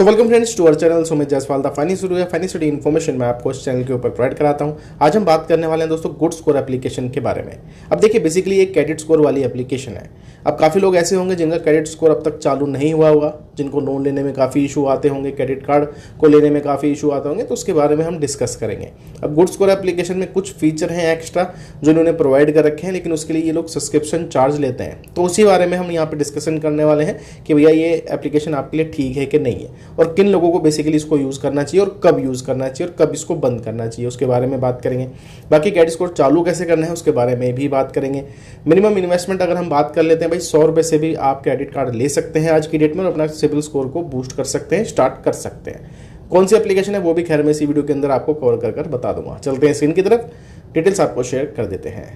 तो welcome friends to our channel Sumit Jaiswal the finance information मैं आपको इस चैनल के ऊपर प्रोवाइड कराता हूं। आज हम बात करने वाले हैं दोस्तों गुड स्कोर एप्लीकेशन के बारे में। अब देखिए बेसिकली एक क्रेडिट स्कोर वाली एप्लीकेशन है। अब काफ़ी लोग ऐसे होंगे जिनका क्रेडिट स्कोर अब तक चालू नहीं हुआ होगा, जिनको लोन लेने में काफ़ी इशू आते होंगे, क्रेडिट कार्ड को लेने में काफ़ी इशू आते होंगे, तो उसके बारे में हम डिस्कस करेंगे। अब गुड स्कोर एप्लीकेशन में कुछ फीचर हैं एक्स्ट्रा जो इन्होंने प्रोवाइड कर रखे हैं, लेकिन उसके लिए ये लोग सब्सक्रिप्शन चार्ज लेते हैं। तो उसी बारे में हम यहाँ पर डिस्कशन करने वाले हैं कि भैया ये एप्लीकेशन आपके लिए ठीक है कि नहीं है, और किन लोगों को बेसिकली इसको यूज़ करना चाहिए और कब यूज़ करना चाहिए और कब इसको बंद करना चाहिए, उसके बारे में बात करेंगे। बाकी क्रेडिट स्कोर चालू कैसे करना है उसके बारे में भी बात करेंगे। मिनिमम इन्वेस्टमेंट अगर हम बात कर लेते हैं भाई, 100 रुपये से भी आप क्रेडिट कार्ड ले सकते हैं आज की डेट में और अपना सिबिल स्कोर को बूस्ट कर सकते हैं, स्टार्ट कर सकते हैं। कौन सी एप्लीकेशन है वो भी खैर मैं इसी वीडियो के अंदर आपको कवर कर बता दूंगा। चलते हैं स्क्रीन की तरफ, डिटेल्स आपको शेयर कर देते हैं।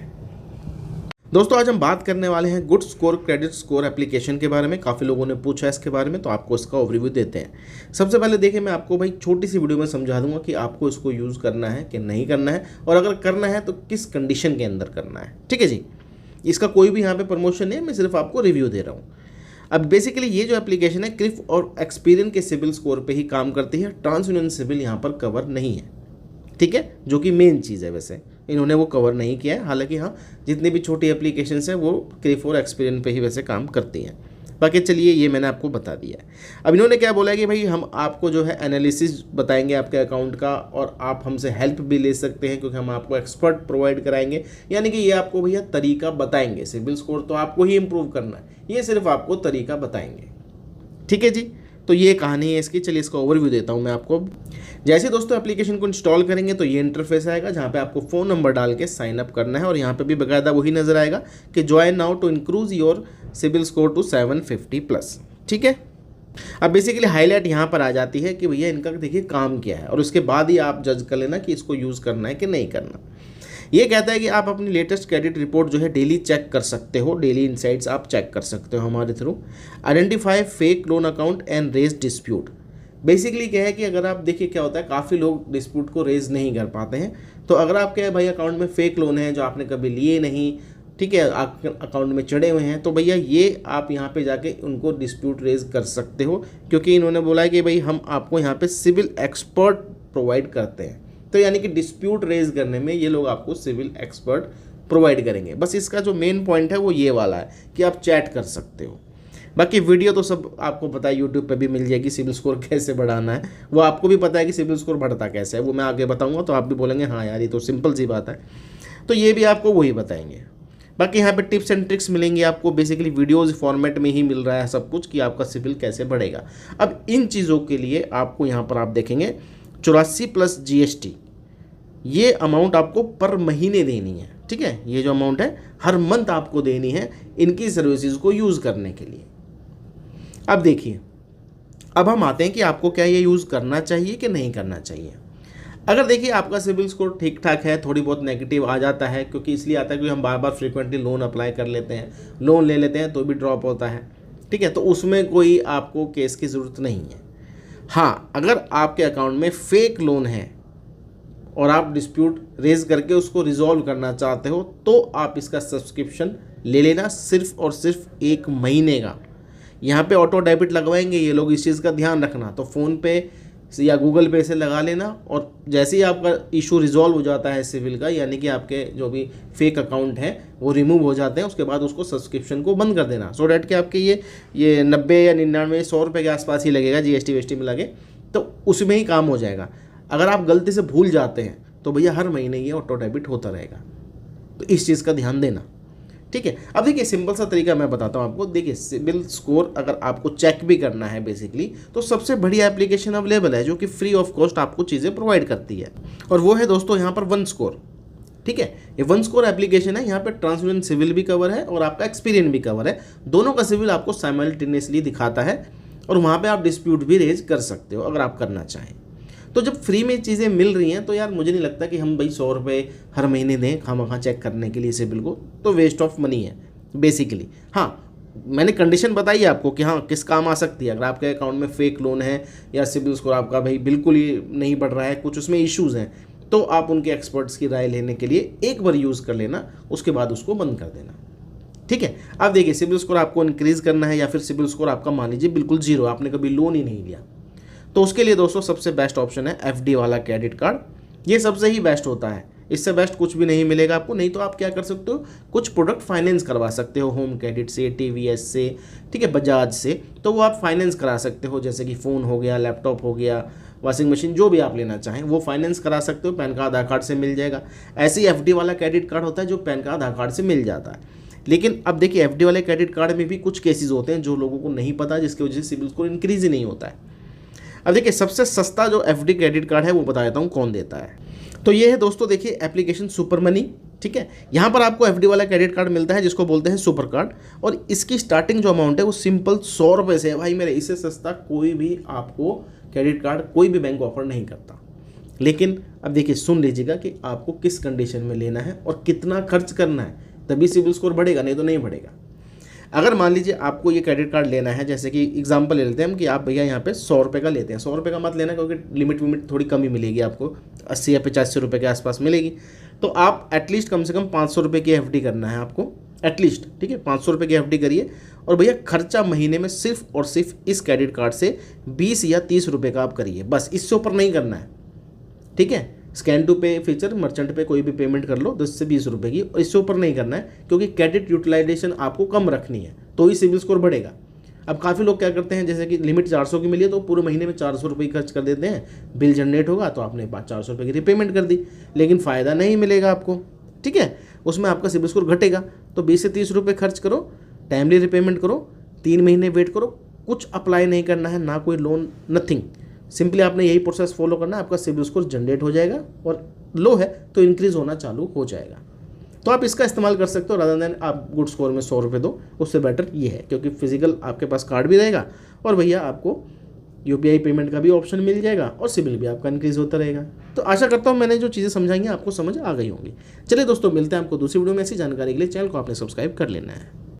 दोस्तों आज हम बात करने वाले हैं good score credit score application के बारे में। काफ़ी लोगों ने पूछा है इसके बारे में, तो आपको इसका ओवरव्यू देते हैं। सबसे पहले देखिए, मैं आपको भाई छोटी सी वीडियो में समझा दूंगा कि आपको इसको यूज़ करना है कि नहीं करना है, और अगर करना है तो किस कंडीशन के अंदर करना है। ठीक है जी, इसका कोई भी यहाँ पे प्रमोशन नहीं है, मैं सिर्फ आपको रिव्यू दे रहा हूँ। अब बेसिकली ये जो एप्लीकेशन है क्रिफ और एक्सपीरियन के सिबिल स्कोर पे ही काम करती है, ट्रांसयूनियन सिबिल यहाँ पर कवर नहीं है। ठीक है, जो कि मेन चीज़ है, वैसे इन्होंने वो कवर नहीं किया है। हालांकि हाँ, जितनी भी छोटी एप्लीकेशंस हैं वो क्रिफ और एक्सपीरियन पे ही वैसे काम करती हैं। बाकी चलिए, ये मैंने आपको बता दिया है। अब इन्होंने क्या बोला है कि भाई हम आपको जो है एनालिसिस बताएंगे आपके अकाउंट का, और आप हमसे हेल्प भी ले सकते हैं क्योंकि हम आपको एक्सपर्ट प्रोवाइड कराएंगे। यानी कि ये आपको भैया तरीका बताएंगे। सिबिल स्कोर तो आपको ही इंप्रूव करना है, ये सिर्फ आपको तरीका बताएंगे। ठीक है जी, तो ये कहानी है इसकी। चलिए इसका ओवरव्यू देता हूँ मैं आपको। जैसे दोस्तों एप्लीकेशन को इंस्टॉल करेंगे तो ये इंटरफेस आएगा जहाँ पे आपको फ़ोन नंबर डाल के साइन अप करना है, और यहाँ पे भी बाकायदा वही नज़र आएगा कि join now to increase your CIBIL score to 750+। ठीक है, अब बेसिकली हाईलाइट यहाँ पर आ जाती है कि भैया इनका देखिए काम क्या है, और उसके बाद ही आप जज कर लेना कि इसको यूज़ करना है कि नहीं करना। ये कहता है कि आप अपनी लेटेस्ट क्रेडिट रिपोर्ट जो है डेली चेक कर सकते हो, डेली इनसाइट्स आप चेक कर सकते हो हमारे थ्रू। Identify fake loan account and raise dispute. Basically क्या है कि अगर आप देखिए क्या होता है, काफ़ी लोग डिस्प्यूट को रेज नहीं कर पाते हैं। तो अगर आपके भाई अकाउंट में फेक लोन है जो आपने कभी लिए नहीं, ठीक है, आपके अकाउंट में चढ़े हुए हैं, तो भैया ये आप यहाँ पे जाके उनको डिस्प्यूट रेज कर सकते हो, क्योंकि इन्होंने बोला है कि भाई हम आपको यहाँ पे सिविल एक्सपर्ट प्रोवाइड करते हैं। तो यानी कि डिस्प्यूट रेज करने में ये लोग आपको सिविल एक्सपर्ट प्रोवाइड करेंगे। बस इसका जो मेन पॉइंट है वो ये वाला है कि आप चैट कर सकते हो। बाकी वीडियो तो सब आपको पता है, यूट्यूब पे भी मिल जाएगी, सिविल स्कोर कैसे बढ़ाना है वो आपको भी पता है कि सिविल स्कोर बढ़ता कैसे है, वो मैं आगे बताऊंगा। तो आप भी बोलेंगे हाँ यार ये तो सिंपल सी बात है, तो ये भी आपको वही बताएंगे। बाकी यहाँ पे टिप्स एंड ट्रिक्स मिलेंगी आपको, बेसिकली वीडियोज़ फॉर्मेट में ही मिल रहा है सब कुछ कि आपका सिविल कैसे बढ़ेगा। अब इन चीज़ों के लिए आपको यहाँ पर आप देखेंगे 84+ GST, ये अमाउंट आपको पर महीने देनी है। ठीक है, ये जो अमाउंट है हर मंथ आपको देनी है इनकी सर्विसेज को यूज़ करने के लिए। अब देखिए, अब हम आते हैं कि आपको क्या ये यूज़ करना चाहिए कि नहीं करना चाहिए। अगर देखिए आपका सिबिल स्कोर ठीक ठाक है, थोड़ी बहुत नेगेटिव आ जाता है, क्योंकि इसलिए आता है क्योंकि हम बार बार फ्रीक्वेंटली लोन अप्लाई कर लेते हैं, लोन ले लेते हैं तो भी ड्रॉप होता है। ठीक है, तो उसमें कोई आपको केस की ज़रूरत नहीं है। हाँ, अगर आपके अकाउंट में फेक लोन है और आप डिस्प्यूट रेज करके उसको रिजॉल्व करना चाहते हो, तो आप इसका सब्सक्रिप्शन ले लेना, सिर्फ और सिर्फ 1 महीने का। यहाँ पे ऑटो डेबिट लगवाएंगे ये लोग, इस चीज़ का ध्यान रखना। तो फ़ोन पे या गूगल पे से लगा लेना, और जैसे ही आपका इशू रिजॉल्व हो जाता है सिविल का, यानी कि आपके जो भी फेक अकाउंट हैं वो रिमूव हो जाते हैं, उसके बाद उसको सब्सक्रिप्शन को बंद कर देना, सो डैट कि आपके ये 90 या 99 100 रुपये के आसपास ही लगेगा, GST वेस्टी में लगे, तो उसमें ही काम हो जाएगा। अगर आप गलती से भूल जाते हैं तो भैया हर महीने ये ऑटो डेबिट होता रहेगा, तो इस चीज़ का ध्यान देना। ठीक है, अब देखिए सिंपल सा तरीका मैं बताता हूँ आपको। देखिए सिबिल स्कोर अगर आपको चेक भी करना है बेसिकली, तो सबसे बढ़िया एप्लीकेशन अवेलेबल है जो कि फ्री ऑफ कॉस्ट आपको चीज़ें प्रोवाइड करती है, और वो है दोस्तों यहाँ पर वन स्कोर। ठीक है, ये वन स्कोर एप्लीकेशन है, यहाँ पर ट्रांसयूनियन सिविल भी कवर है और आपका एक्सपीरियन भी कवर है। दोनों का सिविल आपको साइमल्टेनियसली दिखाता है, और वहाँ पर आप डिस्प्यूट भी रेज कर सकते हो अगर आप करना चाहें। तो जब फ्री में चीज़ें मिल रही हैं तो यार मुझे नहीं लगता कि हम भाई 100 रुपये हर महीने दें खामखा चेक करने के लिए सिबिल को, तो वेस्ट ऑफ मनी है बेसिकली। हाँ, मैंने कंडीशन बताई आपको कि हाँ किस काम आ सकती है। अगर आपके अकाउंट में फेक लोन है या सिबिल स्कोर आपका भाई बिल्कुल ही नहीं बढ़ रहा है, कुछ उसमें इश्यूज़ हैं, तो आप उनके एक्सपर्ट्स की राय लेने के लिए एक बार यूज़ कर लेना, उसके बाद उसको बंद कर देना। ठीक है, अब देखिए सिबिल स्कोर आपको इंक्रीज़ करना है, या फिर सिबिल स्कोर आपका मान लीजिए बिल्कुल जीरो, आपने कभी लोन ही नहीं लिया, तो उसके लिए दोस्तों सबसे बेस्ट ऑप्शन है एफडी वाला क्रेडिट कार्ड। ये सबसे ही बेस्ट होता है, इससे बेस्ट कुछ भी नहीं मिलेगा आपको। नहीं तो आप क्या कर सकते हो, कुछ प्रोडक्ट फाइनेंस करवा सकते हो, होम क्रेडिट से, टीवीएस से, ठीक है, बजाज से, तो वो आप फाइनेंस करा सकते हो। जैसे कि फ़ोन हो गया, लैपटॉप हो गया, वॉशिंग मशीन, जो भी आप लेना चाहें वो फाइनेंस करा सकते हो, पैन कार्ड आधार कार्ड से मिल जाएगा। ऐसे ही एफडी वाला क्रेडिट कार्ड होता है जो पैन कार्ड आधार कार्ड से मिल जाता है। लेकिन अब देखिए एफडी वाले क्रेडिट कार्ड में भी कुछ केसेस होते हैं जो लोगों को नहीं पता, जिसकी वजह से सिबिल स्कोर इंक्रीज ही नहीं होता है। अब देखिए सबसे सस्ता जो एफडी क्रेडिट कार्ड है वो बता देता हूँ कौन देता है। तो ये है दोस्तों, देखिए एप्लीकेशन सुपर मनी, ठीक है। यहाँ पर आपको एफडी वाला क्रेडिट कार्ड मिलता है जिसको बोलते हैं सुपर कार्ड, और इसकी स्टार्टिंग जो अमाउंट है वो सिंपल 100 रुपये से है भाई मेरे। इससे सस्ता कोई भी आपको क्रेडिट कार्ड कोई भी बैंक ऑफर नहीं करता। लेकिन अब देखिए सुन लीजिएगा कि आपको किस कंडीशन में लेना है और कितना खर्च करना है, तभी सिबिल स्कोर बढ़ेगा, नहीं तो नहीं बढ़ेगा। अगर मान लीजिए आपको ये क्रेडिट कार्ड लेना है, जैसे कि एग्जांपल ले लेते हैं हम कि आप भैया यहाँ पे 100 रुपये का लेते हैं। 100 रुपये का मत लेना क्योंकि लिमिट विमिट थोड़ी कम ही मिलेगी आपको, 80 या 85 रुपये के आसपास मिलेगी। तो आप एटलीस्ट कम से कम 500 रुपये की एफडी करना है आपको, एटलीस्ट, ठीक है। 500 रुपये की एफडी करिए और भैया खर्चा महीने में सिर्फ और सिर्फ इस क्रेडिट कार्ड से 20 या 30 रुपये का आप करिए, बस, इससे ऊपर नहीं करना है, ठीक है। Scan to pay feature, merchant पे कोई भी पेमेंट कर लो 10 से 20 रुपये की, और इससे ऊपर नहीं करना है क्योंकि क्रेडिट यूटिलाइजेशन आपको कम रखनी है, तो ही सिबिल स्कोर बढ़ेगा। अब काफ़ी लोग क्या करते हैं, जैसे कि लिमिट 400 की मिली है तो पूरे महीने में 400 रुपये खर्च कर देते हैं, बिल जनरेट होगा तो आपने 400 रुपये की रीपेमेंट कर दी, लेकिन फ़ायदा नहीं मिलेगा आपको, ठीक है। उसमें आपका सिबिल स्कोर घटेगा। तो 20 से 30 रुपये खर्च करो, टाइमली रीपेमेंट करो, 3 महीने वेट करो, कुछ अप्लाई नहीं करना है, ना कोई लोन, नथिंग। सिंपली आपने यही प्रोसेस फॉलो करना है, आपका सिबिल स्कोर जनरेट हो जाएगा, और लो है तो इंक्रीज होना चालू हो जाएगा। तो आप इसका इस्तेमाल कर सकते हो, रादर देन आप गुड स्कोर में 100 रुपये दो, उससे बेटर ये है क्योंकि फिजिकल आपके पास कार्ड भी रहेगा और भैया आपको यूपीआई पेमेंट का भी ऑप्शन मिल जाएगा और सिबिल भी आपका इंक्रीज होता रहेगा। तो आशा करता हूँ मैंने जो चीज़ें समझाई हैं आपको समझ आ गई होंगी। चलिए दोस्तों, मिलते हैं आपको दूसरी वीडियो में। ऐसी जानकारी के लिए चैनल को आपने सब्सक्राइब कर लेना है।